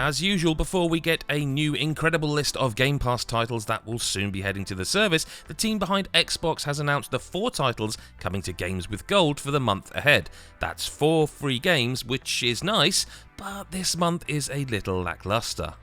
As usual, before we get a new incredible list of Game Pass titles that will soon be heading to the service, the team behind Xbox has announced the 4 titles coming to Games with Gold for the month ahead. That's 4 free games, which is nice, but this month is a little lackluster.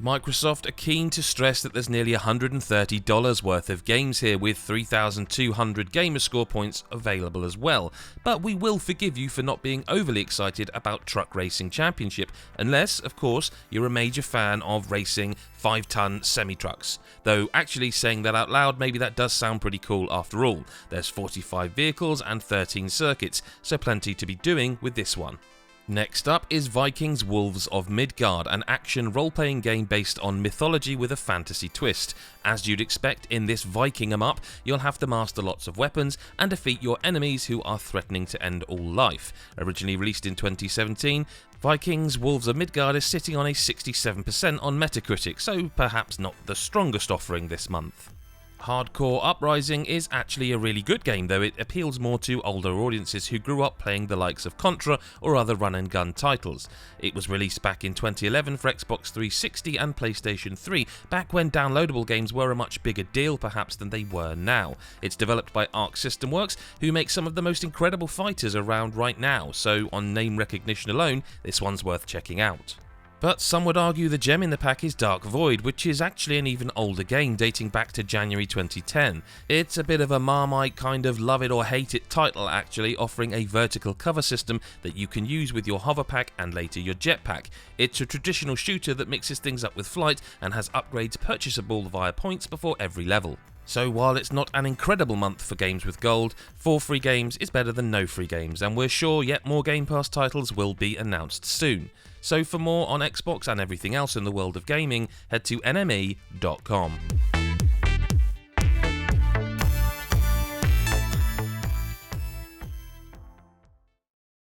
Microsoft are keen to stress that there's nearly $130 worth of games here, with 3,200 gamerscore points available as well, but we will forgive you for not being overly excited about Truck Racing Championship, unless, of course, you're a major fan of racing 5-ton semi-trucks. Though actually saying that out loud, maybe that does sound pretty cool after all. There's 45 vehicles and 13 circuits, so plenty to be doing with this one. Next up is Vikings Wolves of Midgard, an action role-playing game based on mythology with a fantasy twist. As you'd expect in this Viking 'em up, you'll have to master lots of weapons and defeat your enemies who are threatening to end all life. Originally released in 2017, Vikings Wolves of Midgard is sitting on a 67% on Metacritic, so perhaps not the strongest offering this month. Hardcore Uprising is actually a really good game, though it appeals more to older audiences who grew up playing the likes of Contra or other run-and-gun titles. It was released back in 2011 for Xbox 360 and PlayStation 3, back when downloadable games were a much bigger deal perhaps than they were now. It's developed by Arc System Works, who make some of the most incredible fighters around right now, so on name recognition alone, this one's worth checking out. But some would argue the gem in the pack is Dark Void, which is actually an even older game dating back to January 2010. It's a bit of a Marmite kind of love it or hate it title actually, offering a vertical cover system that you can use with your hover pack and later your jetpack. It's a traditional shooter that mixes things up with flight and has upgrades purchasable via points before every level. So while it's not an incredible month for Games with Gold, 4 free games is better than no free games, and we're sure yet more Game Pass titles will be announced soon. So for more on Xbox and everything else in the world of gaming, head to nme.com.